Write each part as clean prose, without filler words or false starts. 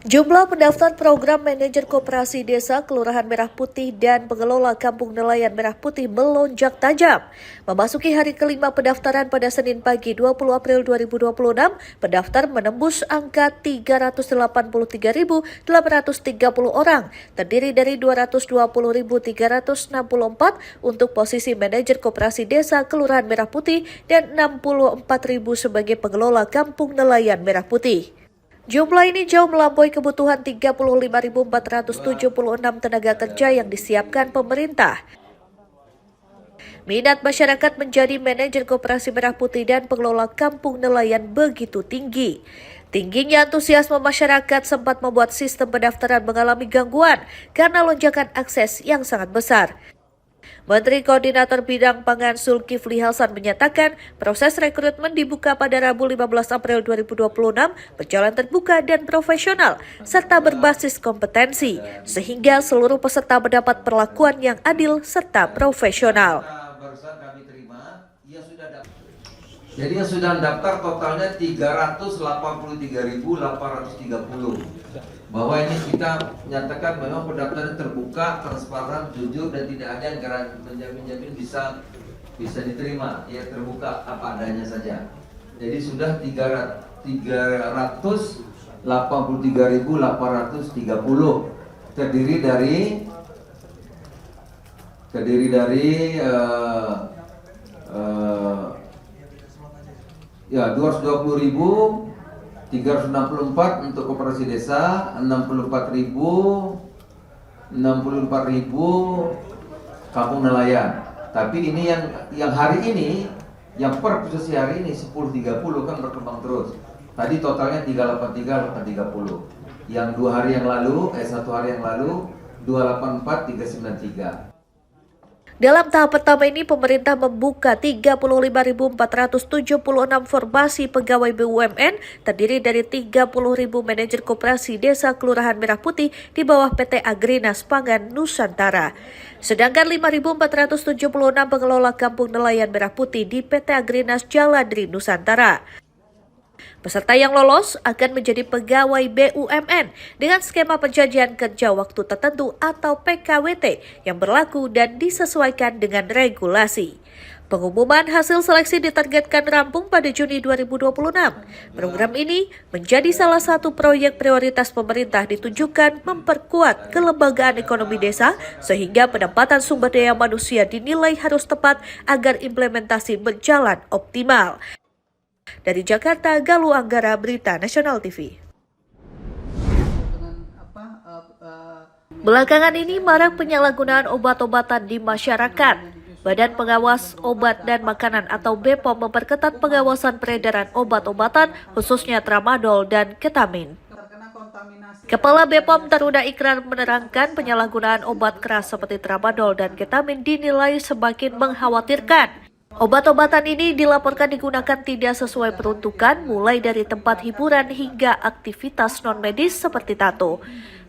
Jumlah pendaftar program manajer koperasi desa, Kelurahan Merah Putih, dan pengelola Kampung Nelayan Merah Putih melonjak tajam. Memasuki hari kelima pendaftaran pada Senin pagi 20 April 2026, pendaftar menembus angka 383.830 orang, terdiri dari 220.364 untuk posisi manajer koperasi desa Kelurahan Merah Putih dan 64.000 sebagai pengelola Kampung Nelayan Merah Putih. Jumlah ini jauh melampaui kebutuhan 35.476 tenaga kerja yang disiapkan pemerintah. Minat masyarakat menjadi manajer koperasi Merah Putih dan pengelola kampung nelayan begitu tinggi. Tingginya antusiasme masyarakat sempat membuat sistem pendaftaran mengalami gangguan karena lonjakan akses yang sangat besar. Menteri Koordinator Bidang Pangan Zulkifli Hasan menyatakan proses rekrutmen dibuka pada Rabu 15 April 2026 berjalan terbuka dan profesional serta berbasis kompetensi sehingga seluruh peserta mendapat perlakuan yang adil serta profesional. Jadi yang sudah mendaftar totalnya 383.830. Bahwa ini kita nyatakan memang pendaftaran terbuka, transparan, jujur, dan tidak ada yang menjamin bisa diterima. Ya, terbuka apa adanya saja. Jadi sudah 383.830 terdiri dari 220.364 untuk koperasi desa, 64.000 kampung nelayan. Tapi ini yang hari ini, yang per posisi hari ini 10.30 kan berkembang terus. Tadi totalnya 383.830. Yang satu hari yang lalu 284.393. Dalam tahap pertama ini, pemerintah membuka 35.476 formasi pegawai BUMN terdiri dari 30.000 manajer koperasi desa Kelurahan Merah Putih di bawah PT Agrinas Pangan Nusantara. Sedangkan 5.476 pengelola Kampung Nelayan Merah Putih di PT Agrinas Jaladri Nusantara. Peserta yang lolos akan menjadi pegawai BUMN dengan skema perjanjian kerja waktu tertentu atau PKWT yang berlaku dan disesuaikan dengan regulasi. Pengumuman hasil seleksi ditargetkan rampung pada Juni 2026. Program ini menjadi salah satu proyek prioritas pemerintah ditujukan memperkuat kelembagaan ekonomi desa sehingga penempatan sumber daya manusia dinilai harus tepat agar implementasi berjalan optimal. Dari Jakarta, Galuh Anggara, Berita Nasional TV. Belakangan ini marak penyalahgunaan obat-obatan di masyarakat. Badan Pengawas Obat dan Makanan atau BPOM memperketat pengawasan peredaran obat-obatan khususnya tramadol dan ketamin. Kepala BPOM Taruna Ikrar menerangkan penyalahgunaan obat keras seperti tramadol dan ketamin dinilai semakin mengkhawatirkan. Obat-obatan ini dilaporkan digunakan tidak sesuai peruntukan mulai dari tempat hiburan hingga aktivitas non-medis seperti tato.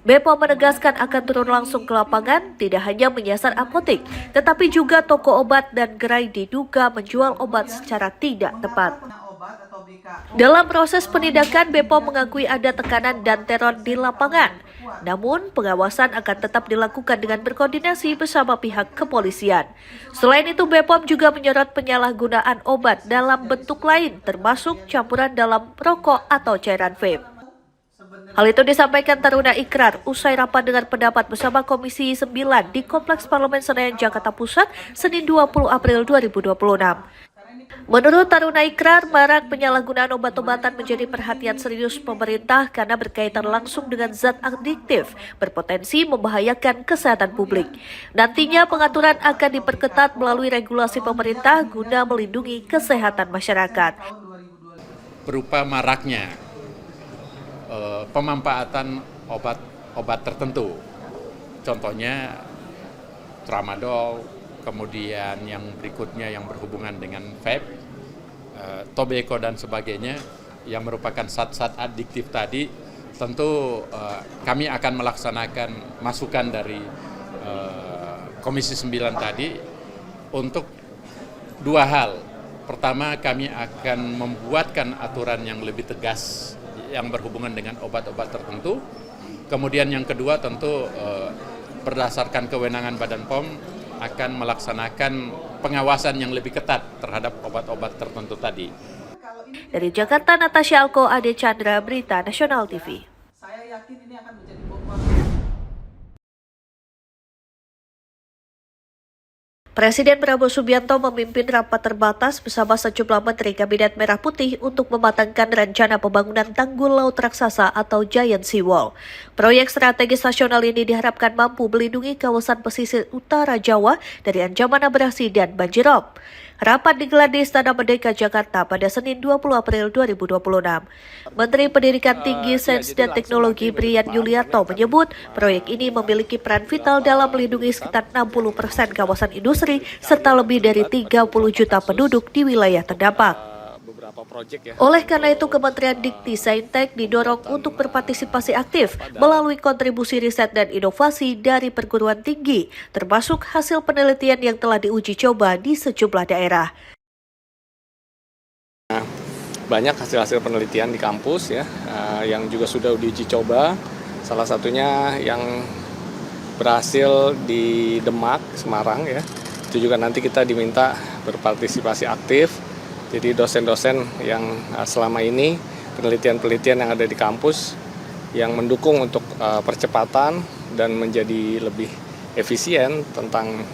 BPOM menegaskan akan turun langsung ke lapangan, tidak hanya menyasar apotek, tetapi juga toko obat dan gerai diduga menjual obat secara tidak tepat. Dalam proses penindakan, BPOM mengakui ada tekanan dan teror di lapangan. Namun, pengawasan akan tetap dilakukan dengan berkoordinasi bersama pihak kepolisian. Selain itu, BPOM juga menyorot penyalahgunaan obat dalam bentuk lain, termasuk campuran dalam rokok atau cairan vape. Hal itu disampaikan Taruna Ikrar usai rapat dengar pendapat bersama Komisi 9 di Kompleks Parlemen Senayan, Jakarta Pusat, Senin 20 April 2026. Menurut Taruna Ikrar, marak penyalahgunaan obat-obatan menjadi perhatian serius pemerintah karena berkaitan langsung dengan zat adiktif, berpotensi membahayakan kesehatan publik. Nantinya pengaturan akan diperketat melalui regulasi pemerintah guna melindungi kesehatan masyarakat. Berupa maraknya pemanfaatan obat tertentu, contohnya tramadol, kemudian yang berikutnya yang berhubungan dengan vape, tobacco dan sebagainya yang merupakan zat-zat adiktif tadi. Tentu kami akan melaksanakan masukan dari Komisi 9 tadi untuk dua hal. Pertama, kami akan membuatkan aturan yang lebih tegas yang berhubungan dengan obat-obat tertentu. Kemudian yang kedua tentu berdasarkan kewenangan Badan POM akan melaksanakan pengawasan yang lebih ketat terhadap obat-obat tertentu tadi. Dari Jakarta, Natasha Alko, Ade Chandra, Berita Nasional TV. Saya yakin ini akan menjadi Presiden Prabowo Subianto memimpin rapat terbatas bersama sejumlah Menteri Kabinet Merah Putih untuk mematangkan rencana pembangunan tanggul laut raksasa atau Giant Seawall. Proyek strategis nasional ini diharapkan mampu melindungi kawasan pesisir utara Jawa dari ancaman abrasi dan banjirop. Rapat digelar di Istana Merdeka, Jakarta pada Senin 20 April 2026. Menteri Pendidikan Tinggi, Sains dan Teknologi Brian Yulianto menyebut proyek ini memiliki peran vital dalam melindungi sekitar 60% kawasan industri serta lebih dari 30 juta penduduk di wilayah terdampak. Oleh karena itu, Kementerian Dikti Saintek didorong untuk berpartisipasi aktif melalui kontribusi riset dan inovasi dari perguruan tinggi, termasuk hasil penelitian yang telah diuji coba di sejumlah daerah. Banyak hasil-hasil penelitian di kampus ya, yang juga sudah diuji coba. Salah satunya yang berhasil di Demak, Semarang ya. Itu juga nanti kita diminta berpartisipasi aktif. Jadi dosen-dosen yang selama ini penelitian-penelitian yang ada di kampus yang mendukung untuk percepatan dan menjadi lebih efisien tentang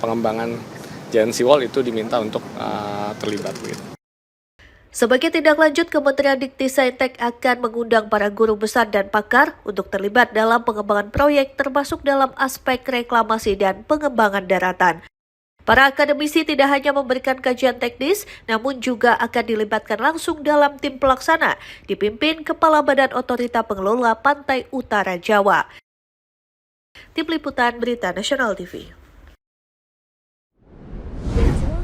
pengembangan Giant Seawall itu diminta untuk terlibat. Sebagai tindak lanjut, Kementerian Dikti Saintek akan mengundang para guru besar dan pakar untuk terlibat dalam pengembangan proyek termasuk dalam aspek reklamasi dan pengembangan daratan. Para akademisi tidak hanya memberikan kajian teknis, namun juga akan dilibatkan langsung dalam tim pelaksana, dipimpin Kepala Badan Otorita Pengelola Pantai Utara Jawa. Tim Liputan Berita Nasional TV.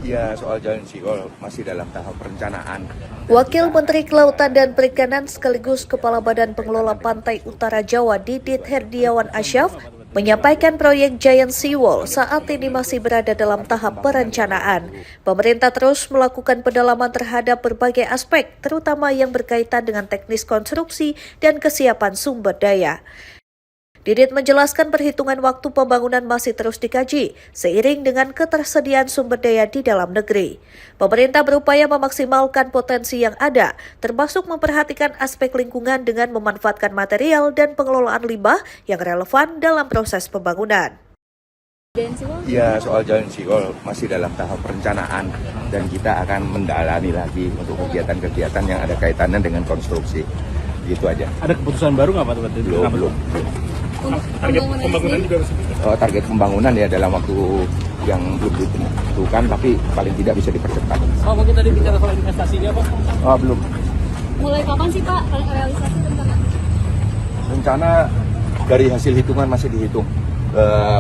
Ya, soal Giant Seawall masih dalam tahap perencanaan. Wakil Menteri Kelautan dan Perikanan sekaligus Kepala Badan Pengelola Pantai Utara Jawa, Didit Herdiawan Asyaf, menyampaikan proyek Giant Seawall saat ini masih berada dalam tahap perencanaan. Pemerintah terus melakukan pendalaman terhadap berbagai aspek, terutama yang berkaitan dengan teknis konstruksi dan kesiapan sumber daya. Didit menjelaskan perhitungan waktu pembangunan masih terus dikaji, seiring dengan ketersediaan sumber daya di dalam negeri. Pemerintah berupaya memaksimalkan potensi yang ada, termasuk memperhatikan aspek lingkungan dengan memanfaatkan material dan pengelolaan limbah yang relevan dalam proses pembangunan. Ya, soal Giant Seawall masih dalam tahap perencanaan dan kita akan mendalami lagi untuk kegiatan-kegiatan yang ada kaitannya dengan konstruksi. Gitu aja. Ada keputusan baru nggak Pak? Belum. Target pembangunan juga target pembangunan ya dalam waktu yang belum ditentukan, tapi paling tidak bisa dipercepat. Oh, mungkin tadi bicara soal investasinya Pak? Oh, belum. Mulai kapan sih Pak realisasi rencana? Rencana dari hasil hitungan masih dihitung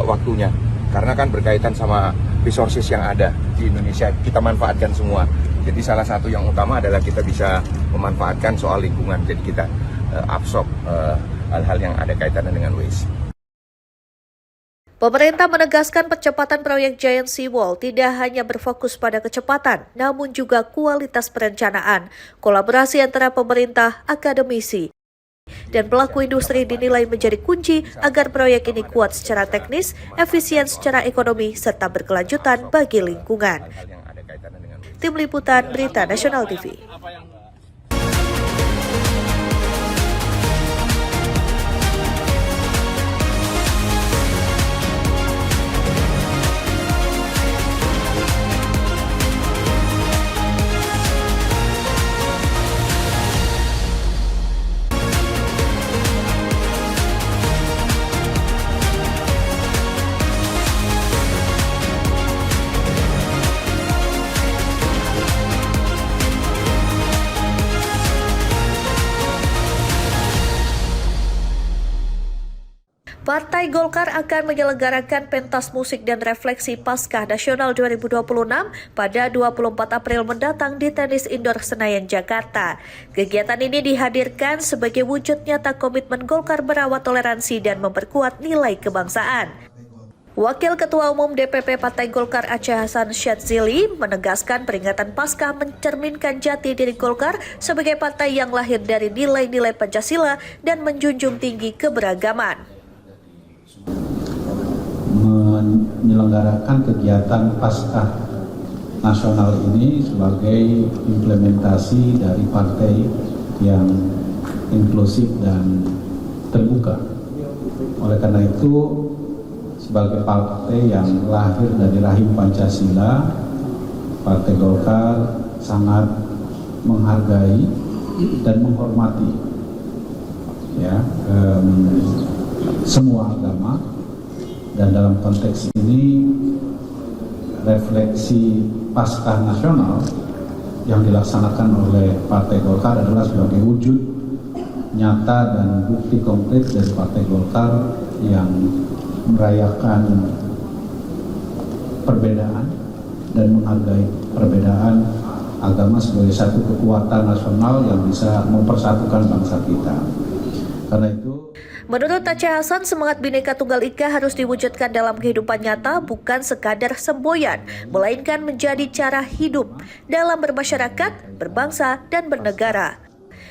waktunya. Karena kan berkaitan sama resources yang ada di Indonesia, kita manfaatkan semua. Jadi salah satu yang utama adalah kita bisa memanfaatkan soal lingkungan. Jadi kita absorb hal-hal yang ada kaitannya dengan waste. Pemerintah menegaskan percepatan proyek Giant Seawall tidak hanya berfokus pada kecepatan, namun juga kualitas perencanaan. Kolaborasi antara pemerintah, akademisi, dan pelaku industri dinilai menjadi kunci agar proyek ini kuat secara teknis, efisien secara ekonomi, serta berkelanjutan bagi lingkungan. Tim Liputan Berita Nasional TV. Partai Golkar akan menyelenggarakan pentas musik dan refleksi Paskah Nasional 2026 pada 24 April mendatang di Tenis Indoor Senayan, Jakarta. Kegiatan ini dihadirkan sebagai wujud nyata komitmen Golkar merawat toleransi dan memperkuat nilai kebangsaan. Wakil Ketua Umum DPP Partai Golkar Aceh Hasan Syadzili menegaskan peringatan Paskah mencerminkan jati diri Golkar sebagai partai yang lahir dari nilai-nilai Pancasila dan menjunjung tinggi keberagaman. Menyelenggarakan kegiatan Paskah nasional ini sebagai implementasi dari partai yang inklusif dan terbuka. Oleh karena itu, sebagai partai yang lahir dari rahim Pancasila, Partai Golkar sangat menghargai dan menghormati semua agama, dan dalam konteks ini refleksi Paskah nasional yang dilaksanakan oleh Partai Golkar adalah sebagai wujud nyata dan bukti konkret dari Partai Golkar yang merayakan perbedaan dan menghargai perbedaan agama sebagai satu kekuatan nasional yang bisa mempersatukan bangsa kita. Karena itu, menurut Aceh Hasan, semangat Bhinneka Tunggal Ika harus diwujudkan dalam kehidupan nyata, bukan sekadar semboyan, melainkan menjadi cara hidup dalam bermasyarakat, berbangsa, dan bernegara.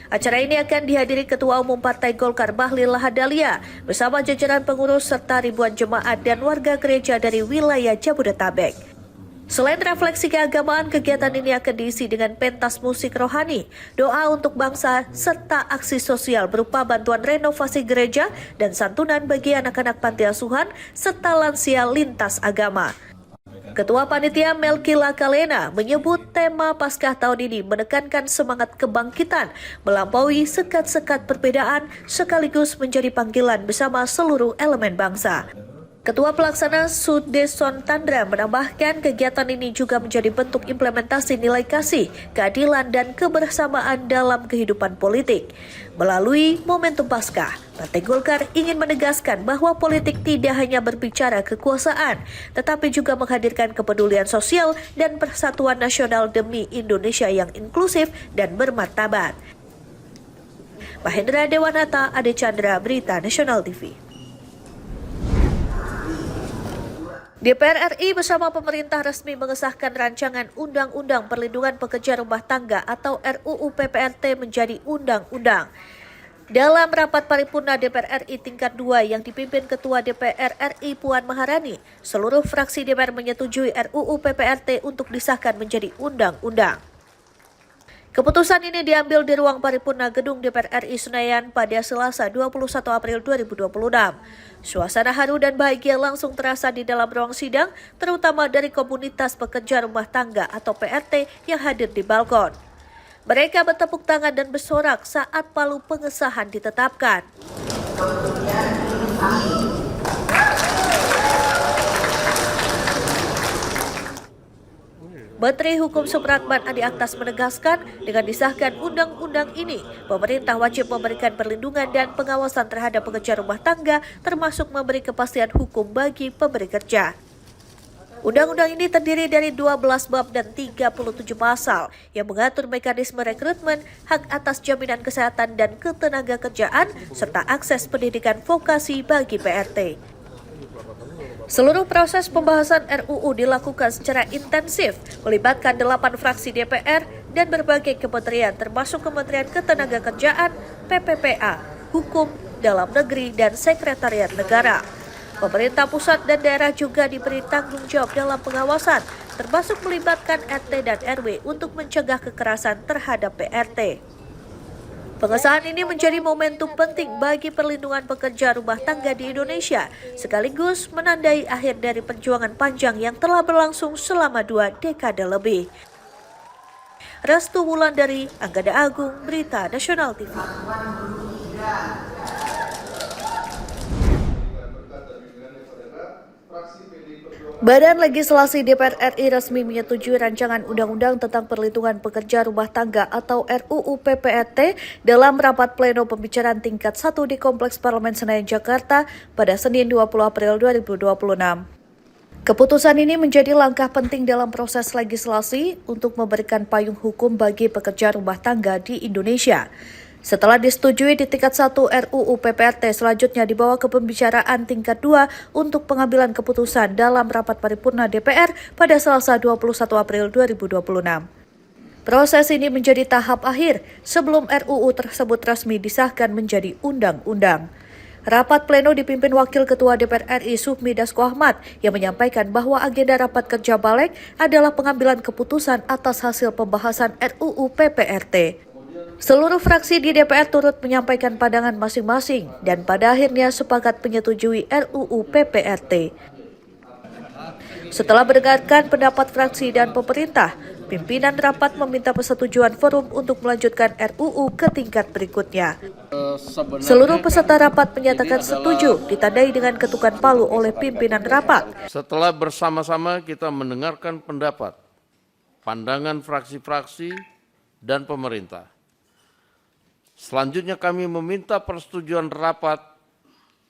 Acara ini akan dihadiri Ketua Umum Partai Golkar Bahlil Lahadalia bersama jajaran pengurus serta ribuan jemaat dan warga gereja dari wilayah Jabodetabek. Selain refleksi keagamaan, kegiatan ini akan diisi dengan pentas musik rohani, doa untuk bangsa, serta aksi sosial berupa bantuan renovasi gereja dan santunan bagi anak-anak panti asuhan serta lansia lintas agama. Ketua Panitia Melki Lakalena menyebut tema Paskah tahun ini menekankan semangat kebangkitan melampaui sekat-sekat perbedaan sekaligus menjadi panggilan bersama seluruh elemen bangsa. Ketua Pelaksana Sudeson Tandra menambahkan kegiatan ini juga menjadi bentuk implementasi nilai kasih, keadilan, dan kebersamaan dalam kehidupan politik. Melalui momentum Paskah, Partai Golkar ingin menegaskan bahwa politik tidak hanya berbicara kekuasaan, tetapi juga menghadirkan kepedulian sosial dan persatuan nasional demi Indonesia yang inklusif dan bermartabat. Mahendra Dewanata, Ade Chandra, Berita Nasional TV. DPR RI bersama pemerintah resmi mengesahkan rancangan Undang-Undang Perlindungan Pekerja Rumah Tangga atau RUU PPRT menjadi undang-undang. Dalam rapat paripurna DPR RI tingkat 2 yang dipimpin Ketua DPR RI Puan Maharani, seluruh fraksi DPR menyetujui RUU PPRT untuk disahkan menjadi undang-undang. Keputusan ini diambil di ruang paripurna Gedung DPR RI Senayan pada Selasa 21 April 2026. Suasana haru dan bahagia langsung terasa di dalam ruang sidang, terutama dari komunitas pekerja rumah tangga atau PRT yang hadir di balkon. Mereka bertepuk tangan dan bersorak saat palu pengesahan ditetapkan. Menteri Hukum Supratman Andi Aktas menegaskan dengan disahkan undang-undang ini, pemerintah wajib memberikan perlindungan dan pengawasan terhadap pekerja rumah tangga, termasuk memberi kepastian hukum bagi pemberi kerja. Undang-undang ini terdiri dari 12 bab dan 37 pasal yang mengatur mekanisme rekrutmen, hak atas jaminan kesehatan dan ketenagakerjaan, serta akses pendidikan vokasi bagi PRT. Seluruh proses pembahasan RUU dilakukan secara intensif, melibatkan 8 fraksi DPR dan berbagai kementerian termasuk Kementerian Ketenagakerjaan, PPPA, Hukum, Dalam Negeri, dan Sekretariat Negara. Pemerintah pusat dan daerah juga diberi tanggung jawab dalam pengawasan, termasuk melibatkan RT dan RW untuk mencegah kekerasan terhadap PRT. Pengesahan ini menjadi momentum penting bagi perlindungan pekerja rumah tangga di Indonesia, sekaligus menandai akhir dari perjuangan panjang yang telah berlangsung selama 2 dekade lebih. Restu Wulandari, Anggada Agung, Berita Nasional TV. Badan Legislasi DPR RI resmi menyetujui rancangan Undang-Undang tentang Perlindungan Pekerja Rumah Tangga atau RUU PPRT dalam rapat pleno pembicaraan tingkat 1 di Kompleks Parlemen Senayan, Jakarta pada Senin 20 April 2026. Keputusan ini menjadi langkah penting dalam proses legislasi untuk memberikan payung hukum bagi pekerja rumah tangga di Indonesia. Setelah disetujui di tingkat 1 RUU PPRT, selanjutnya dibawa ke pembicaraan tingkat 2 untuk pengambilan keputusan dalam rapat paripurna DPR pada Selasa 21 April 2026. Proses ini menjadi tahap akhir sebelum RUU tersebut resmi disahkan menjadi undang-undang. Rapat pleno dipimpin Wakil Ketua DPR RI Sufmi Dasko Ahmad yang menyampaikan bahwa agenda rapat kerja Balik adalah pengambilan keputusan atas hasil pembahasan RUU PPRT. Seluruh fraksi di DPR turut menyampaikan pandangan masing-masing dan pada akhirnya sepakat menyetujui RUU PPRT. Setelah mendengarkan pendapat fraksi dan pemerintah, pimpinan rapat meminta persetujuan forum untuk melanjutkan RUU ke tingkat berikutnya. Seluruh peserta rapat menyatakan setuju, ditandai dengan ketukan palu oleh pimpinan rapat. Setelah bersama-sama kita mendengarkan pendapat, pandangan fraksi-fraksi dan pemerintah. Selanjutnya kami meminta persetujuan rapat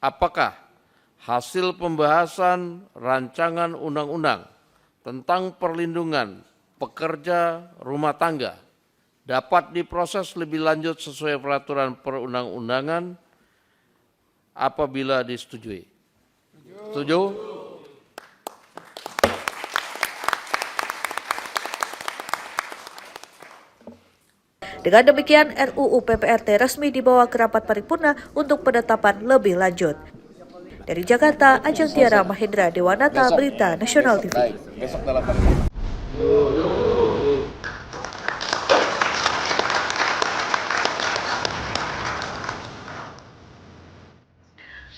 apakah hasil pembahasan rancangan undang-undang tentang perlindungan pekerja rumah tangga dapat diproses lebih lanjut sesuai peraturan perundang-undangan apabila disetujui. Setuju? Dengan demikian, RUU PPRT resmi dibawa ke rapat paripurna untuk penetapan lebih lanjut. Dari Jakarta, Ajeng Tiara Mahendra Dewanata, Berita Nasional TV.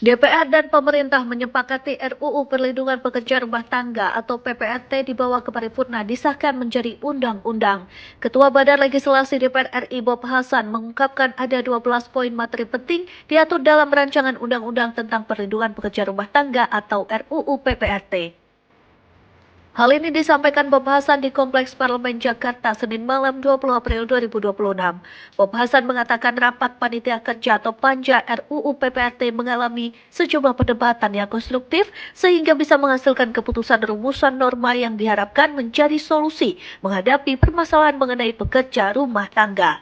DPR dan pemerintah menyepakati RUU Perlindungan Pekerja Rumah Tangga atau PPRT dibawa ke paripurna disahkan menjadi undang-undang. Ketua Badan Legislasi DPR RI Bob Hasan mengungkapkan ada 12 poin materi penting diatur dalam rancangan undang-undang tentang perlindungan pekerja rumah tangga atau RUU PPRT. Hal ini disampaikan Bob Hasan di Kompleks Parlemen Jakarta Senin malam 20 April 2026. Bob Hasan mengatakan rapat panitia kerja atau panja RUU PPRT mengalami sejumlah perdebatan yang konstruktif sehingga bisa menghasilkan keputusan rumusan norma yang diharapkan menjadi solusi menghadapi permasalahan mengenai pekerja rumah tangga.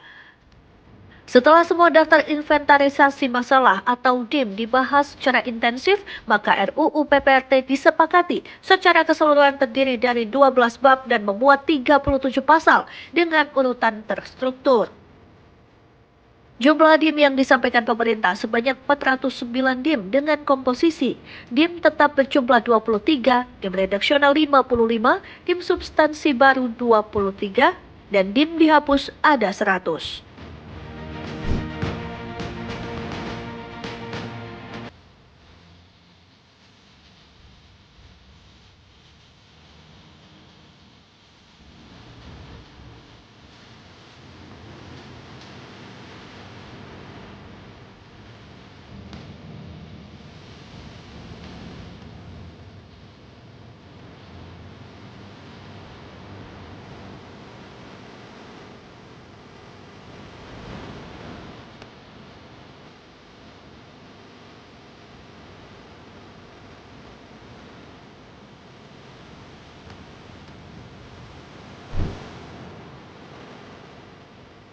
Setelah semua daftar inventarisasi masalah atau DIM dibahas secara intensif, maka RUU PPRT disepakati secara keseluruhan terdiri dari 12 bab dan memuat 37 pasal dengan urutan terstruktur. Jumlah DIM yang disampaikan pemerintah sebanyak 409 DIM dengan komposisi DIM tetap berjumlah 23, DIM redaksional 55, DIM substansi baru 23, dan DIM dihapus ada 100.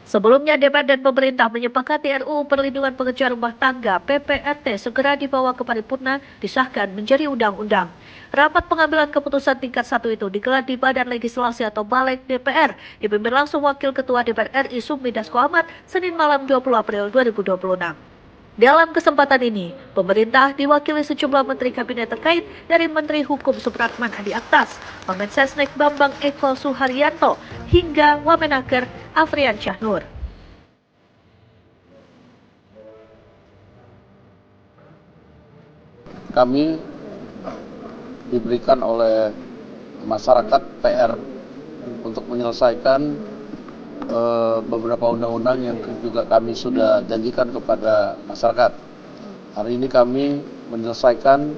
Sebelumnya, DPR dan pemerintah menyepakati RUU Perlindungan Pekerja Rumah Tangga PPRT segera dibawa ke paripurna disahkan menjadi undang-undang. Rapat pengambilan keputusan tingkat 1 itu digelar di Badan Legislasi atau Balik DPR, dipimpin langsung Wakil Ketua DPR RI Sufmi Dasko Ahmad Senin malam 20 April 2026. Dalam kesempatan ini, pemerintah diwakili sejumlah menteri kabinet terkait dari Menteri Hukum Supratman Andi Aktas, Wamensesnek Bambang Eko Suharyanto, hingga Wamenaker Afrian Syahnur. Kami diberikan oleh masyarakat PR untuk menyelesaikan beberapa undang-undang yang juga kami sudah janjikan kepada masyarakat. Hari ini kami menyelesaikan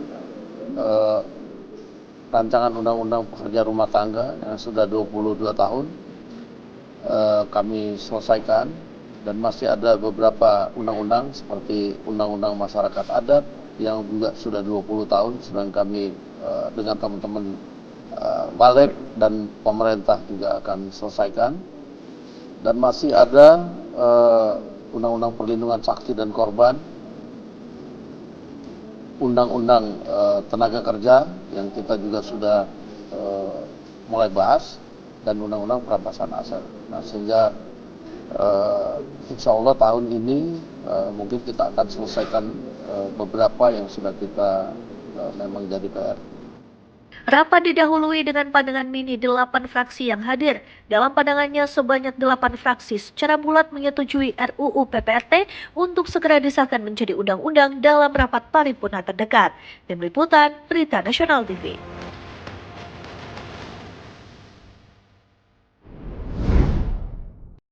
rancangan undang-undang pekerja rumah tangga yang sudah 22 tahun kami selesaikan, dan masih ada beberapa undang-undang seperti undang-undang masyarakat adat yang juga sudah 20 tahun sedang kami dengan teman-teman Balik dan pemerintah juga akan selesaikan. Dan masih ada Undang-Undang Perlindungan Saksi dan Korban, Undang-Undang Tenaga Kerja yang kita juga sudah mulai bahas, dan Undang-Undang Perampasan Aset. Nah, sehingga insya Allah tahun ini mungkin kita akan selesaikan beberapa yang sudah kita memang jadi PR. Rapat didahului dengan pandangan mini 8 fraksi yang hadir. Dalam pandangannya sebanyak 8 fraksi secara bulat menyetujui RUU PPRT untuk segera disahkan menjadi undang-undang dalam rapat paripurna terdekat. Tim Liputan, Berita Nasional TV.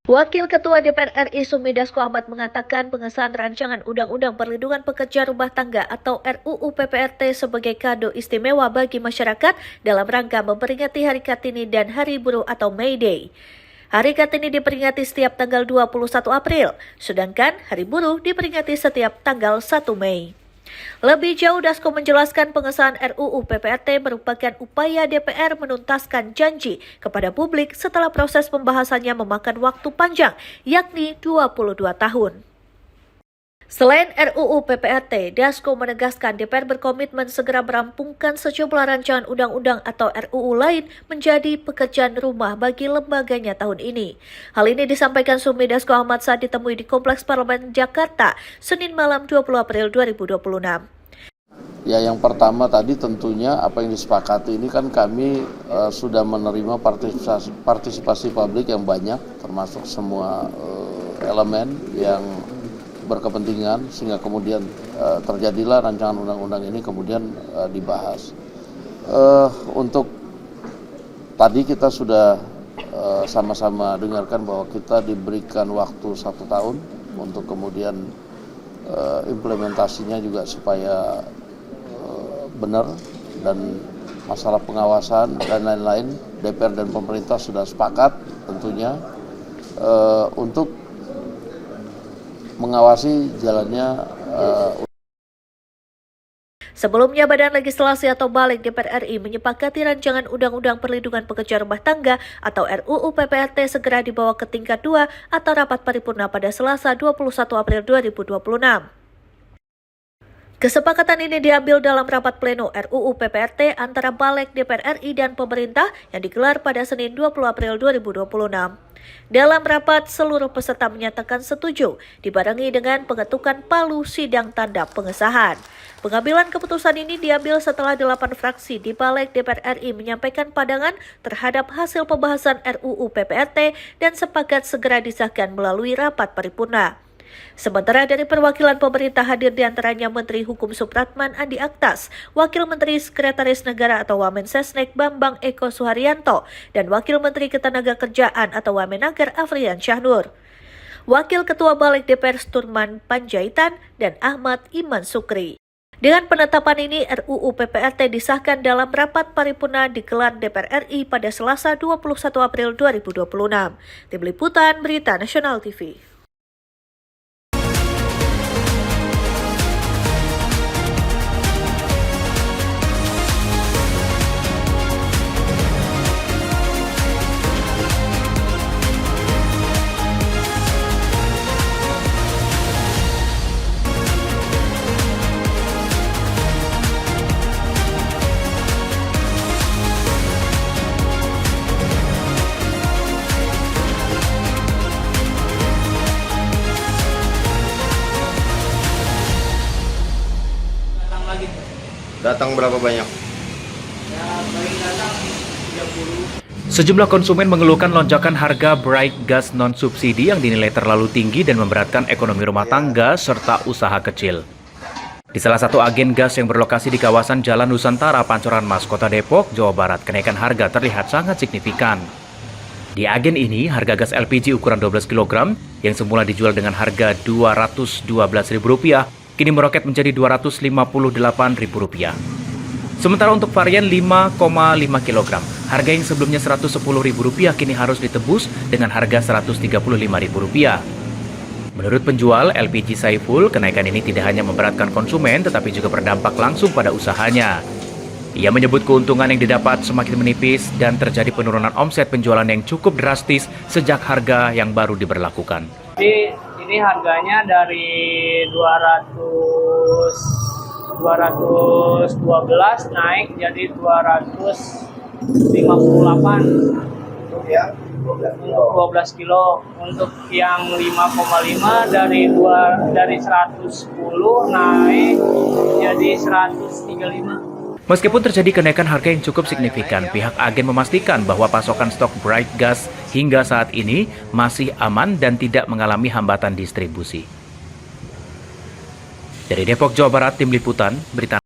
Wakil Ketua DPR RI Sumi Dasko Ahmad mengatakan pengesahan rancangan Undang-Undang Perlindungan Pekerja Rumah Tangga atau RUU PPRT sebagai kado istimewa bagi masyarakat dalam rangka memperingati Hari Kartini dan Hari Buruh atau May Day. Hari Kartini diperingati setiap tanggal 21 April, sedangkan Hari Buruh diperingati setiap tanggal 1 Mei. Lebih jauh, Dasko menjelaskan pengesahan RUU PPRT merupakan upaya DPR menuntaskan janji kepada publik setelah proses pembahasannya memakan waktu panjang, yakni 22 tahun. Selain RUU PPRT, Dasko menegaskan DPR berkomitmen segera merampungkan sejumlah rancangan undang-undang atau RUU lain menjadi pekerjaan rumah bagi lembaganya tahun ini. Hal ini disampaikan Sumi Dasko Ahmad saat ditemui di Kompleks Parlemen Jakarta, Senin malam 20 April 2026. Ya, yang pertama tadi tentunya apa yang disepakati ini kan kami sudah menerima partisipasi publik yang banyak, termasuk semua elemen yang berkepentingan, sehingga kemudian terjadilah rancangan undang-undang ini kemudian dibahas. Untuk tadi kita sudah sama-sama dengarkan bahwa kita diberikan waktu 1 tahun untuk kemudian implementasinya juga supaya benar, dan masalah pengawasan dan lain-lain DPR dan pemerintah sudah sepakat tentunya untuk mengawasi jalannya. Sebelumnya, Badan Legislasi atau Balik DPR RI menyepakati rancangan Undang-Undang Perlindungan Pekerja Rumah Tangga atau RUU PPRT segera dibawa ke tingkat 2 atau rapat paripurna pada Selasa 21 April 2026. Kesepakatan ini diambil dalam rapat pleno RUU PPRT antara Balik DPR RI dan pemerintah yang digelar pada Senin 20 April 2026. Dalam rapat, seluruh peserta menyatakan setuju, dibarengi dengan pengetukan palu sidang tanda pengesahan. Pengambilan keputusan ini diambil setelah 8 fraksi di Balik DPR RI menyampaikan pandangan terhadap hasil pembahasan RUU PPRT dan sepakat segera disahkan melalui rapat paripurna. Sementara dari perwakilan pemerintah hadir diantaranya Menteri Hukum Supratman Andi Aktas, Wakil Menteri Sekretaris Negara atau Wamensesnek Bambang Eko Suharyanto, dan Wakil Menteri Ketenagakerjaan atau Wamenaker Afrian Syahnur. Wakil Ketua Balik DPR Sturman Panjaitan dan Ahmad Iman Sukri. Dengan penetapan ini, RUU PPRT disahkan dalam rapat paripurna digelar DPR RI pada Selasa 21 April 2026. Tim Liputan, Berita Nasional TV. Datang berapa banyak? Sejumlah konsumen mengeluhkan lonjakan harga bright gas non-subsidi yang dinilai terlalu tinggi dan memberatkan ekonomi rumah tangga serta usaha kecil. Di salah satu agen gas yang berlokasi di kawasan Jalan Nusantara, Pancoran Mas, Kota Depok, Jawa Barat, kenaikan harga terlihat sangat signifikan. Di agen ini, harga gas LPG ukuran 12 kg yang semula dijual dengan harga Rp212.000 kini meroket menjadi Rp258.000. Sementara untuk varian 5,5 kg, harga yang sebelumnya Rp110.000 kini harus ditebus dengan harga Rp135.000. Menurut penjual LPG Saiful, kenaikan ini tidak hanya memberatkan konsumen tetapi juga berdampak langsung pada usahanya. Ia menyebut keuntungan yang didapat semakin menipis dan terjadi penurunan omset penjualan yang cukup drastis sejak harga yang baru diberlakukan. Ini ini harganya dari 212 naik jadi 258 ya, untuk 12 kilo. Untuk yang 5,5 dari 110 naik jadi 135. Meskipun terjadi kenaikan harga yang cukup signifikan, pihak agen memastikan bahwa pasokan stok Bright Gas hingga saat ini masih aman dan tidak mengalami hambatan distribusi. Dari Depok, Jawa Barat, Tim Liputan, Berita.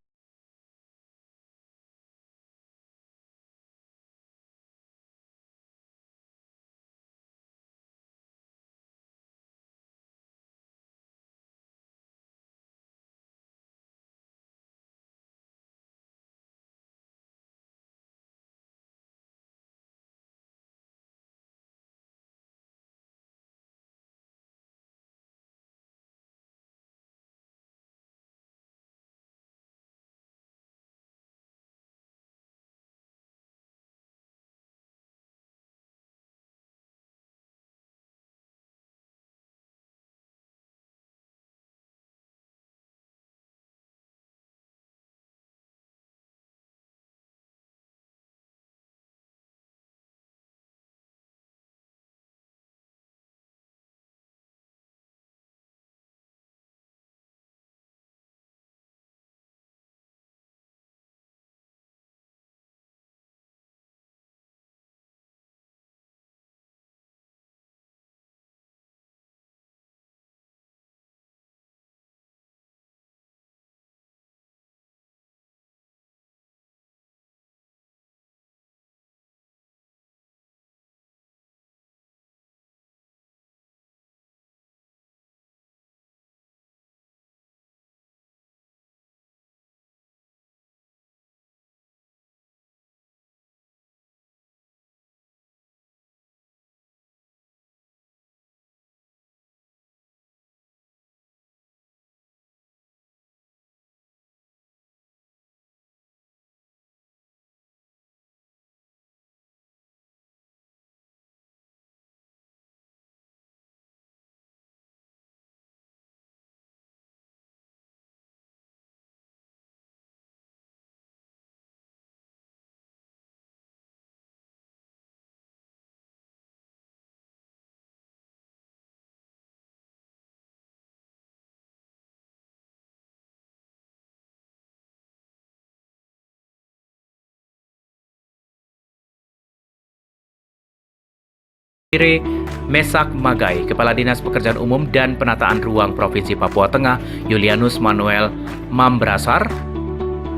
Mesak Magai, Kepala Dinas Pekerjaan Umum dan Penataan Ruang Provinsi Papua Tengah, Julianus Manuel Mambrasar,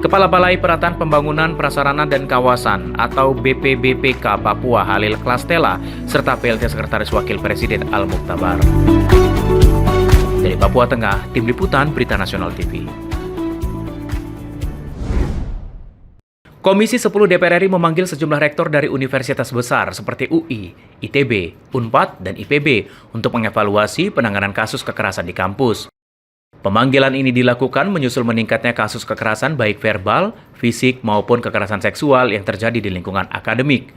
Kepala Balai Penataan Pembangunan Prasarana dan Kawasan atau BPBPK Papua Halil Klastela, serta PLT Sekretaris Wakil Presiden Al-Muktabar. Dari Papua Tengah, Tim Liputan Berita Nasional TV. Komisi 10 DPR RI memanggil sejumlah rektor dari universitas besar seperti UI, ITB, UNPAD, dan IPB untuk mengevaluasi penanganan kasus kekerasan di kampus. Pemanggilan ini dilakukan menyusul meningkatnya kasus kekerasan baik verbal, fisik, maupun kekerasan seksual yang terjadi di lingkungan akademik.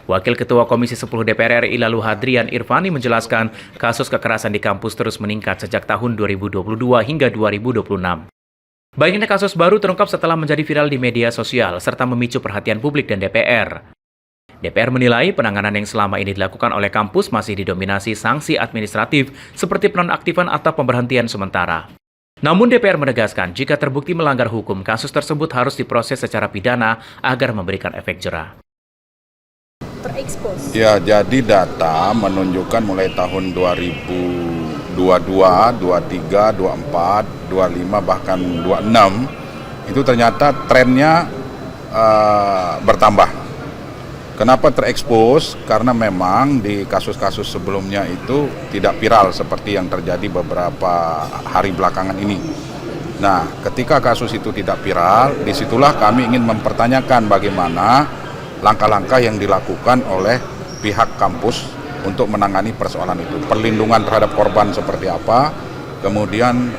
Wakil Ketua Komisi 10 DPR RI Lalu Hadrian Irvani menjelaskan kasus kekerasan di kampus terus meningkat sejak tahun 2022 hingga 2026. Banyaknya kasus baru terungkap setelah menjadi viral di media sosial serta memicu perhatian publik dan DPR. DPR menilai penanganan yang selama ini dilakukan oleh kampus masih didominasi sanksi administratif seperti penonaktifan atau pemberhentian sementara. Namun DPR menegaskan jika terbukti melanggar hukum, kasus tersebut harus diproses secara pidana agar memberikan efek jera. Terekspos. Ya, jadi data menunjukkan mulai tahun 2022, 23, 24, 25 bahkan 26 itu ternyata trennya bertambah. Kenapa terekspos? Karena memang di kasus-kasus sebelumnya itu tidak viral seperti yang terjadi beberapa hari belakangan ini. Nah, ketika kasus itu tidak viral, disitulah kami ingin mempertanyakan bagaimana langkah-langkah yang dilakukan oleh pihak kampus untuk menangani persoalan itu. Perlindungan terhadap korban seperti apa, kemudian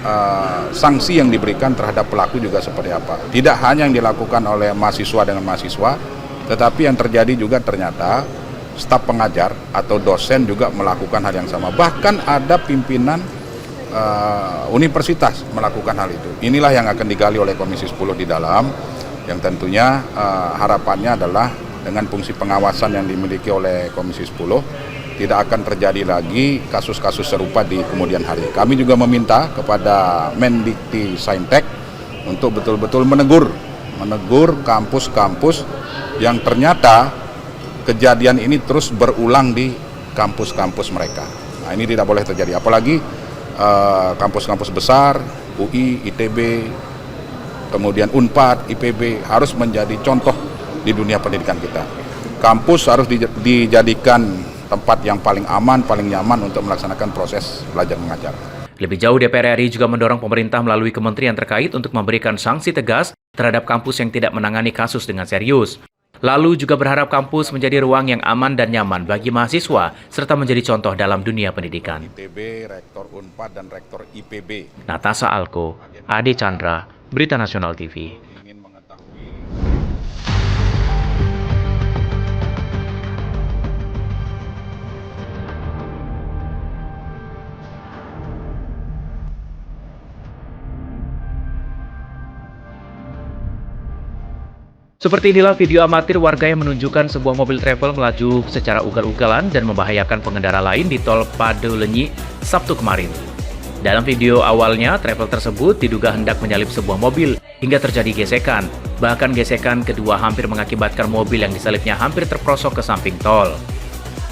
sanksi yang diberikan terhadap pelaku juga seperti apa. Tidak hanya yang dilakukan oleh mahasiswa dengan mahasiswa, tetapi yang terjadi juga ternyata staf pengajar atau dosen juga melakukan hal yang sama. Bahkan ada pimpinan universitas melakukan hal itu. Inilah yang akan digali oleh Komisi 10 di dalam, yang tentunya harapannya adalah dengan fungsi pengawasan yang dimiliki oleh Komisi 10 tidak akan terjadi lagi kasus-kasus serupa di kemudian hari. Kami juga meminta kepada Mendikti-Saintek untuk betul-betul menegur kampus-kampus yang ternyata kejadian ini terus berulang di kampus-kampus mereka. Nah, ini tidak boleh terjadi, apalagi kampus-kampus besar, UI, ITB, kemudian Unpad, IPB harus menjadi contoh di dunia pendidikan kita. Kampus harus dijadikan tempat yang paling aman, paling nyaman untuk melaksanakan proses belajar mengajar. Lebih jauh, DPR RI juga mendorong pemerintah melalui kementerian terkait untuk memberikan sanksi tegas terhadap kampus yang tidak menangani kasus dengan serius. Lalu juga berharap kampus menjadi ruang yang aman dan nyaman bagi mahasiswa, serta menjadi contoh dalam dunia pendidikan. ITB, Rektor Unpad, dan Rektor IPB. Natasa Alko, Ade Chandra, Berita Nasional TV. Seperti inilah video amatir warga yang menunjukkan sebuah mobil travel melaju secara ugal-ugalan dan membahayakan pengendara lain di tol Padalenyi Sabtu kemarin. Dalam video awalnya, travel tersebut diduga hendak menyalip sebuah mobil hingga terjadi gesekan. Bahkan gesekan kedua hampir mengakibatkan mobil yang disalipnya hampir terprosok ke samping tol.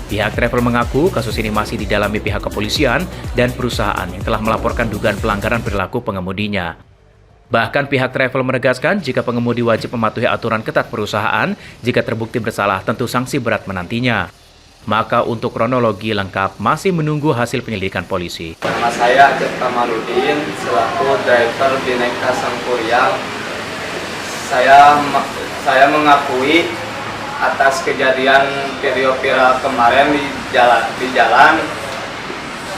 Pihak travel mengaku kasus ini masih didalami pihak kepolisian dan perusahaan yang telah melaporkan dugaan pelanggaran perilaku pengemudinya. Bahkan pihak travel menegaskan jika pengemudi wajib mematuhi aturan ketat perusahaan, jika terbukti bersalah tentu sanksi berat menantinya. Maka untuk kronologi lengkap masih menunggu hasil penyelidikan polisi. Nama saya Acep Kamaludin, selaku driver Bhinneka Sangkuriang. Saya mengakui atas kejadian video viral kemarin di jalan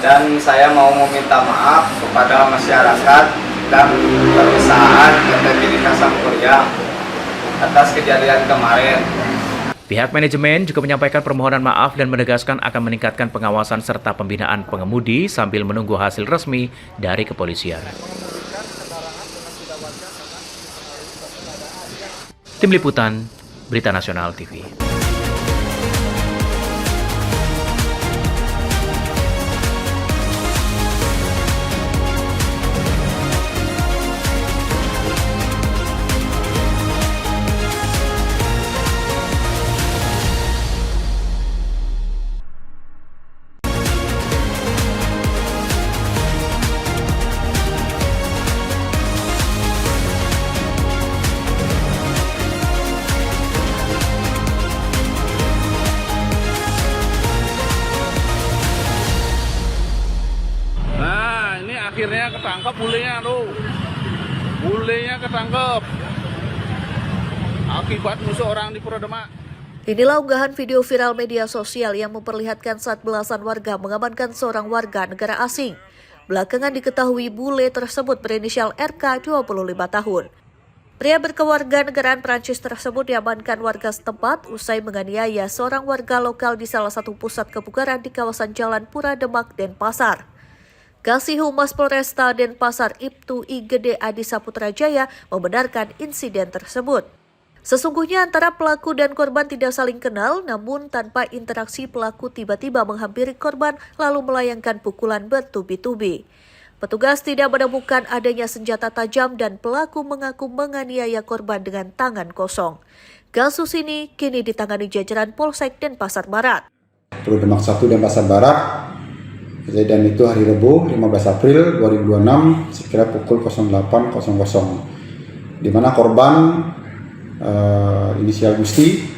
dan saya mau meminta maaf kepada masyarakat dan perusahaan PT Bhinneka Sangkuriang atas kejadian kemarin. Pihak manajemen juga menyampaikan permohonan maaf dan menegaskan akan meningkatkan pengawasan serta pembinaan pengemudi sambil menunggu hasil resmi dari kepolisian. Tim Liputan, Berita Nasional TV. Akhirnya ketangkep bulenya tuh. Bulenya ketangkep. Akibat musuh orang di Pura Demak. Inilah unggahan video viral media sosial yang memperlihatkan saat belasan warga mengamankan seorang warga negara asing. Belakangan diketahui bule tersebut berinisial RK 25 tahun. Pria berkewarganegaraan Prancis tersebut diamankan warga setempat usai menganiaya seorang warga lokal di salah satu pusat kebugaran di kawasan Jalan Pura Demak, Denpasar. Kasih Humas Polresta Denpasar Ibtu I Gede Adi Saputrajaya membenarkan insiden tersebut. Sesungguhnya antara pelaku dan korban tidak saling kenal, namun tanpa interaksi pelaku tiba-tiba menghampiri korban lalu melayangkan pukulan bertubi-tubi. Petugas tidak menemukan adanya senjata tajam dan pelaku mengaku menganiaya korban dengan tangan kosong. Kasus ini kini ditangani jajaran Polsek Denpasar Barat. Pura Demak 1 Denpasar Barat. Kejadian itu hari Rabu 15 April 2026 sekira pukul 08.00 di mana korban inisial Gusti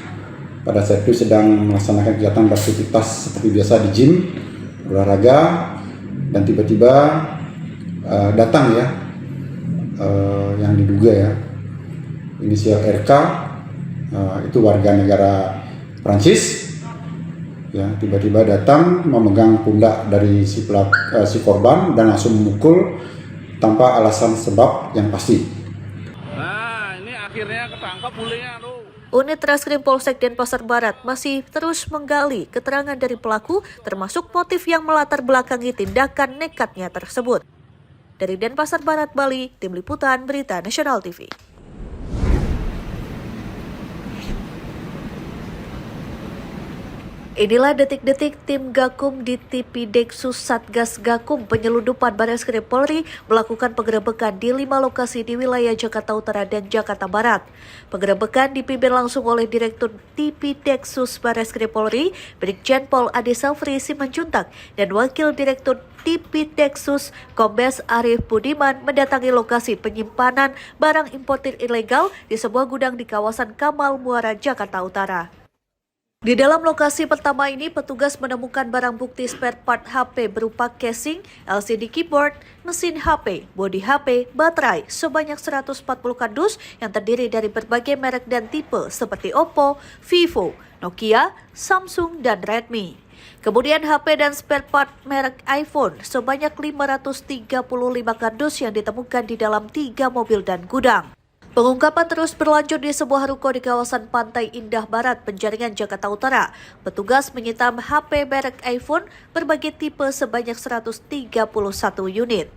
pada saat itu sedang melaksanakan kegiatan beraktivitas seperti biasa di gym, olahraga, dan tiba-tiba datang ya yang diduga ya inisial RK itu warga negara Prancis. Ya, tiba-tiba datang memegang pundak dari si korban dan langsung memukul tanpa alasan sebab yang pasti. Nah, ini akhirnya ketangkap bulenya tuh. Unit Reskrim Polsek Denpasar Barat masih terus menggali keterangan dari pelaku, termasuk motif yang melatar belakangi tindakan nekatnya tersebut. Dari Denpasar Barat, Bali, Tim Liputan Berita Nasional TV. Inilah detik-detik tim Gakum di Tipideksus Satgas Gakum Penyelundupan Barreskrim Polri melakukan penggerebekan di 5 lokasi di wilayah Jakarta Utara dan Jakarta Barat. Penggerebekan dipimpin langsung oleh Direktur Tipideksus Barreskrim Polri, Brigjen Pol Ade Safri Simanjuntak, dan Wakil Direktur Tipideksus Kombes Arif Budiman mendatangi lokasi penyimpanan barang importir ilegal di sebuah gudang di kawasan Kamal Muara, Jakarta Utara. Di dalam lokasi pertama ini, petugas menemukan barang bukti spare part HP berupa casing, LCD keyboard, mesin HP, bodi HP, baterai sebanyak 140 kardus yang terdiri dari berbagai merek dan tipe seperti Oppo, Vivo, Nokia, Samsung, dan Redmi. Kemudian HP dan spare part merek iPhone sebanyak 535 kardus yang ditemukan di dalam 3 mobil dan gudang. Pengungkapan terus berlanjut di sebuah ruko di kawasan Pantai Indah Barat, Penjaringan, Jakarta Utara. Petugas menyita HP merek iPhone berbagai tipe sebanyak 131 unit.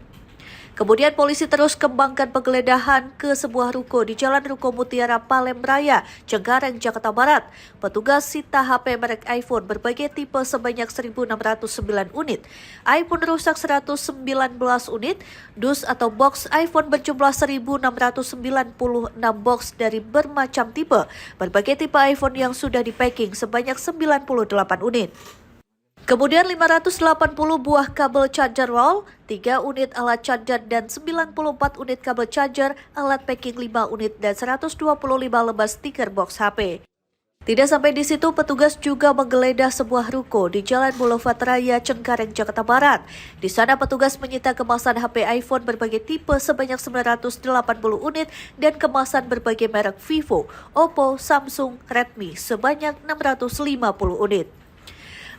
Kemudian polisi terus kembangkan penggeledahan ke sebuah ruko di Jalan Ruko Mutiara, Palem Raya, Cengkareng, Jakarta Barat. Petugas sita HP merek iPhone berbagai tipe sebanyak 1.609 unit. iPhone rusak 119 unit, dus atau box iPhone berjumlah 1.696 box dari bermacam tipe. Berbagai tipe iPhone yang sudah di-packing sebanyak 98 unit. Kemudian 580 buah kabel charger roll, 3 unit alat charger dan 94 unit kabel charger, alat packing 5 unit dan 125 lembar stiker box HP. Tidak sampai di situ, petugas juga menggeledah sebuah ruko di Jalan Boulevard Raya, Cengkareng, Jakarta Barat. Di sana petugas menyita kemasan HP iPhone berbagai tipe sebanyak 980 unit dan kemasan berbagai merek Vivo, Oppo, Samsung, Redmi sebanyak 650 unit.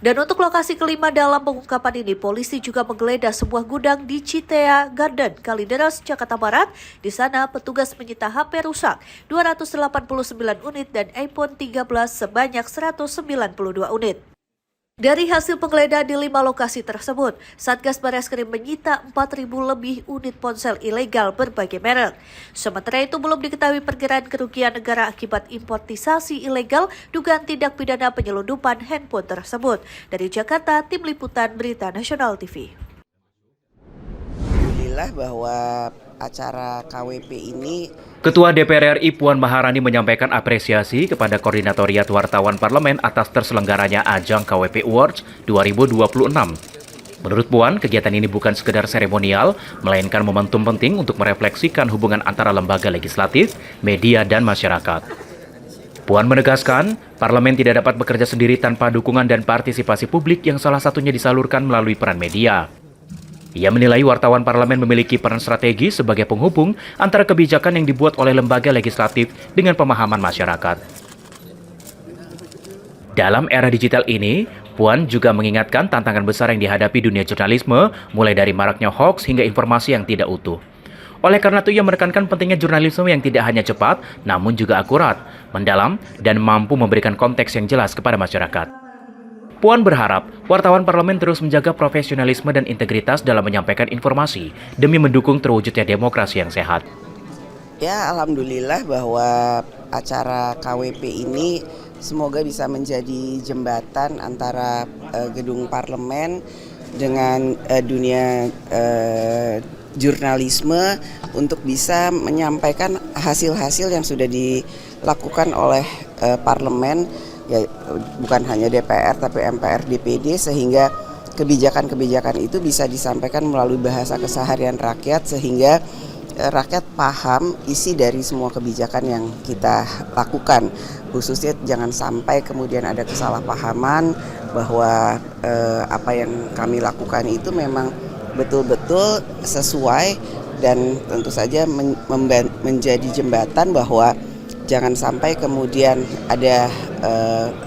Dan untuk lokasi kelima dalam pengungkapan ini, polisi juga menggeledah sebuah gudang di Citea Garden, Kalideres, Jakarta Barat. Di sana, petugas menyita HP rusak 289 unit dan iPhone 13 sebanyak 192 unit. Dari hasil penggeledahan di 5 lokasi tersebut, Satgas Barreskrim menyita 4.000 lebih unit ponsel ilegal berbagai merek. Sementara itu belum diketahui perkiraan kerugian negara akibat importisasi ilegal dugaan tindak pidana penyelundupan handphone tersebut. Dari Jakarta, Tim Liputan Berita Nasional TV. Alhamdulillah bahwa acara KWP ini Ketua DPR RI Puan Maharani menyampaikan apresiasi kepada Koordinatoriat Wartawan Parlemen atas terselenggaranya ajang KWP Awards 2026. Menurut Puan, kegiatan ini bukan sekedar seremonial, melainkan momentum penting untuk merefleksikan hubungan antara lembaga legislatif, media, dan masyarakat. Puan menegaskan, Parlemen tidak dapat bekerja sendiri tanpa dukungan dan partisipasi publik yang salah satunya disalurkan melalui peran media. Ia menilai wartawan parlemen memiliki peran strategis sebagai penghubung antara kebijakan yang dibuat oleh lembaga legislatif dengan pemahaman masyarakat. Dalam era digital ini, Puan juga mengingatkan tantangan besar yang dihadapi dunia jurnalisme, mulai dari maraknya hoax hingga informasi yang tidak utuh. Oleh karena itu, ia menekankan pentingnya jurnalisme yang tidak hanya cepat, namun juga akurat, mendalam, dan mampu memberikan konteks yang jelas kepada masyarakat. Puan berharap wartawan parlemen terus menjaga profesionalisme dan integritas dalam menyampaikan informasi demi mendukung terwujudnya demokrasi yang sehat. ya alhamdulillah bahwa acara KWP ini semoga bisa menjadi jembatan antara gedung parlemen dengan dunia jurnalisme untuk bisa menyampaikan hasil-hasil yang sudah dilakukan oleh parlemen. Ya, bukan hanya DPR tapi MPR, DPD, sehingga kebijakan-kebijakan itu bisa disampaikan melalui bahasa keseharian rakyat sehingga rakyat paham isi dari semua kebijakan yang kita lakukan. Khususnya jangan sampai kemudian ada kesalahpahaman bahwa apa yang kami lakukan itu memang betul-betul sesuai dan tentu saja menjadi jembatan bahwa jangan sampai kemudian ada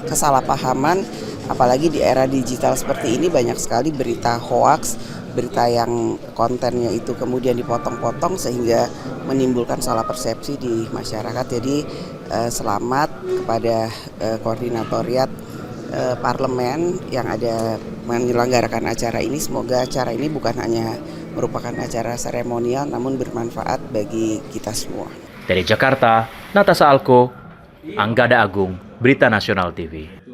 kesalahpahaman, apalagi di era digital seperti ini banyak sekali berita hoaks, berita yang kontennya itu kemudian dipotong-potong sehingga menimbulkan salah persepsi di masyarakat. Jadi selamat kepada koordinatoriat parlemen yang ada menyelenggarakan acara ini. Semoga acara ini bukan hanya merupakan acara seremonial namun bermanfaat bagi kita semua. Dari Jakarta, Natasha Alko, Anggada Agung, Berita Nasional TV.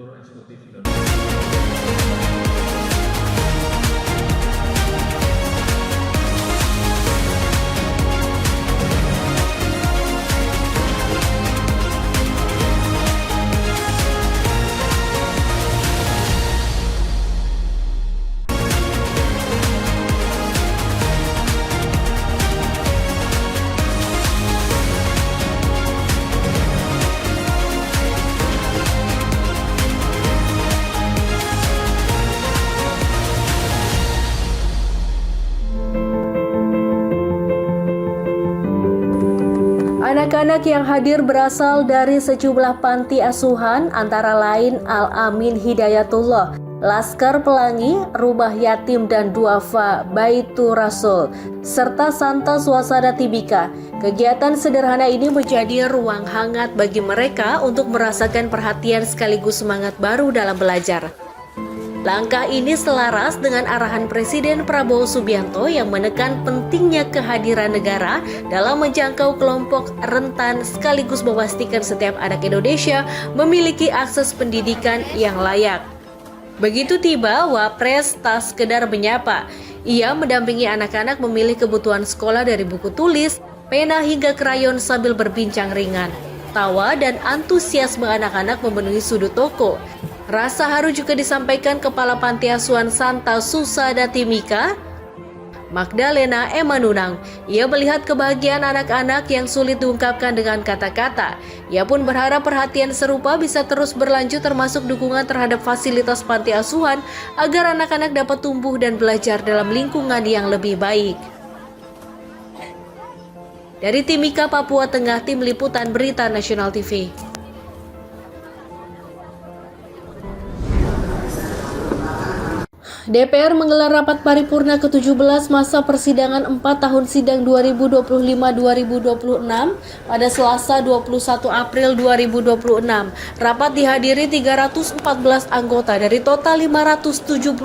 Anak-anak yang hadir berasal dari sejumlah panti asuhan antara lain Al-Amin Hidayatullah, Laskar Pelangi, Rumah Yatim dan Duafa Baitur Rasul, serta Santa Swasana Tibika. Kegiatan sederhana ini menjadi ruang hangat bagi mereka untuk merasakan perhatian sekaligus semangat baru dalam belajar. Langkah ini selaras dengan arahan Presiden Prabowo Subianto yang menekan pentingnya kehadiran negara dalam menjangkau kelompok rentan sekaligus memastikan setiap anak Indonesia memiliki akses pendidikan yang layak. Begitu tiba, Wapres tak sekedar menyapa. Ia mendampingi anak-anak memilih kebutuhan sekolah dari buku tulis, pena hingga krayon sambil berbincang ringan. Tawa dan antusiasme anak-anak memenuhi sudut toko. Rasa haru juga disampaikan Kepala Panti Asuhan Santa Swasana Tibika, Magdalena Emanunang. Ia melihat kebahagiaan anak-anak yang sulit diungkapkan dengan kata-kata. Ia pun berharap perhatian serupa bisa terus berlanjut termasuk dukungan terhadap fasilitas panti asuhan agar anak-anak dapat tumbuh dan belajar dalam lingkungan yang lebih baik. Dari Timika, Papua Tengah, Tim Liputan Berita Nasional TV. DPR menggelar rapat paripurna ke-17 masa persidangan 4 tahun sidang 2025-2026 pada Selasa 21 April 2026. Rapat dihadiri 314 anggota dari total 578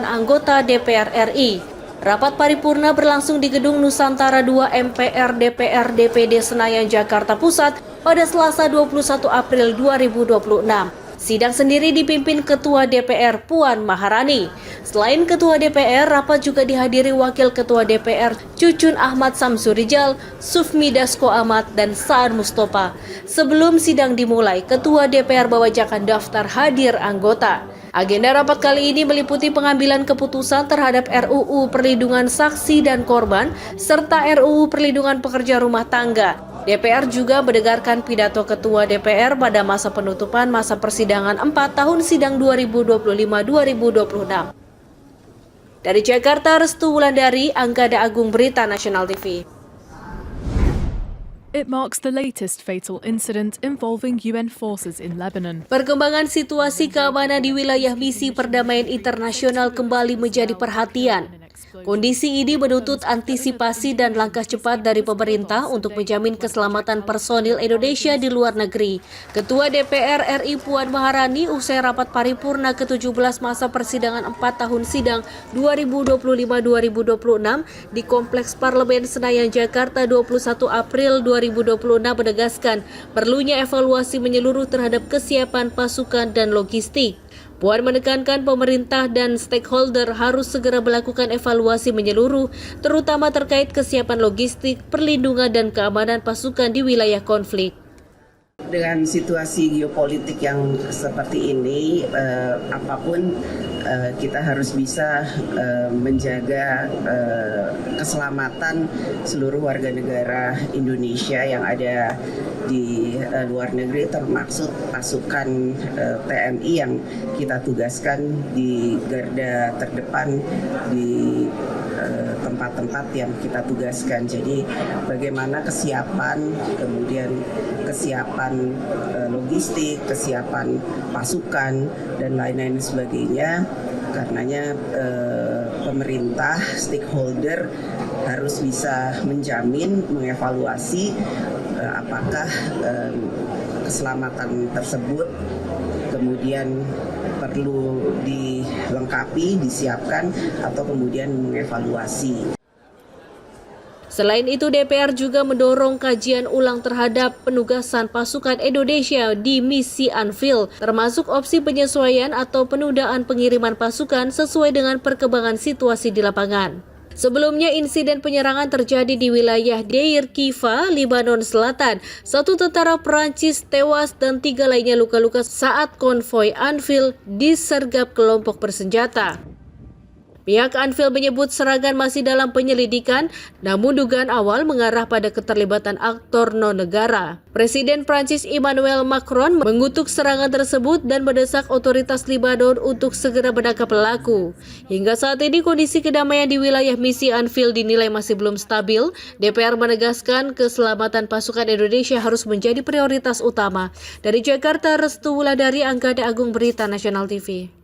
anggota DPR RI. Rapat paripurna berlangsung di Gedung Nusantara 2 MPR DPR DPD Senayan, Jakarta Pusat pada Selasa 21 April 2026. Sidang sendiri dipimpin Ketua DPR Puan Maharani. Selain Ketua DPR, rapat juga dihadiri Wakil Ketua DPR Cucun Ahmad Samsurijal, Sufmi Dasko Ahmad, dan Saan Mustafa. Sebelum sidang dimulai, Ketua DPR bawajakan daftar hadir anggota. Agenda rapat kali ini meliputi pengambilan keputusan terhadap RUU Perlindungan Saksi dan Korban, serta RUU Perlindungan Pekerja Rumah Tangga. DPR juga mendengarkan pidato Ketua DPR pada masa penutupan masa persidangan 4 tahun sidang 2025-2026. Dari Jakarta, Restu Wulandari, Anggada Agung, Berita Nasional TV. It marks the latest fatal incident involving UN forces in Lebanon. Perkembangan situasi keamanan di wilayah misi perdamaian internasional kembali menjadi perhatian. Kondisi ini menuntut antisipasi dan langkah cepat dari pemerintah untuk menjamin keselamatan personil Indonesia di luar negeri. Ketua DPR RI Puan Maharani usai rapat paripurna ke-17 masa persidangan 4 tahun sidang 2025-2026 di Kompleks Parlemen Senayan, Jakarta 21 April 2026 menegaskan perlunya evaluasi menyeluruh terhadap kesiapan pasukan dan logistik. Puan menekankan pemerintah dan stakeholder harus segera melakukan evaluasi menyeluruh, terutama terkait kesiapan logistik, perlindungan dan keamanan pasukan di wilayah konflik. Dengan situasi geopolitik yang seperti ini, apapun kita harus bisa menjaga keselamatan seluruh warga negara Indonesia yang ada di luar negeri, termasuk pasukan TNI yang kita tugaskan di garda terdepan di tempat-tempat yang kita tugaskan. Jadi bagaimana kesiapan, kemudian kesiapan logistik, kesiapan pasukan, dan lain-lain sebagainya. Karenanya pemerintah, stakeholder harus bisa menjamin, mengevaluasi apakah keselamatan tersebut kemudian perlu dilengkapi, disiapkan, atau kemudian mengevaluasi. Selain itu, DPR juga mendorong kajian ulang terhadap penugasan pasukan Indonesia di misi Anvil, termasuk opsi penyesuaian atau penundaan pengiriman pasukan sesuai dengan perkembangan situasi di lapangan. Sebelumnya, insiden penyerangan terjadi di wilayah Deir Kiva, Lebanon Selatan. 1 tentara Perancis tewas dan 3 lainnya luka-luka saat konvoi Anvil disergap kelompok bersenjata. Pihak Anvil menyebut serangan masih dalam penyelidikan, namun dugaan awal mengarah pada keterlibatan aktor non-negara. Presiden Prancis Emmanuel Macron mengutuk serangan tersebut dan mendesak otoritas Lebanon untuk segera menangkap pelaku. Hingga saat ini kondisi kedamaian di wilayah misi Anvil dinilai masih belum stabil. DPR menegaskan keselamatan pasukan Indonesia harus menjadi prioritas utama. Dari Jakarta, Restu Wulandari, Anggada Agung Berita Nasional TV.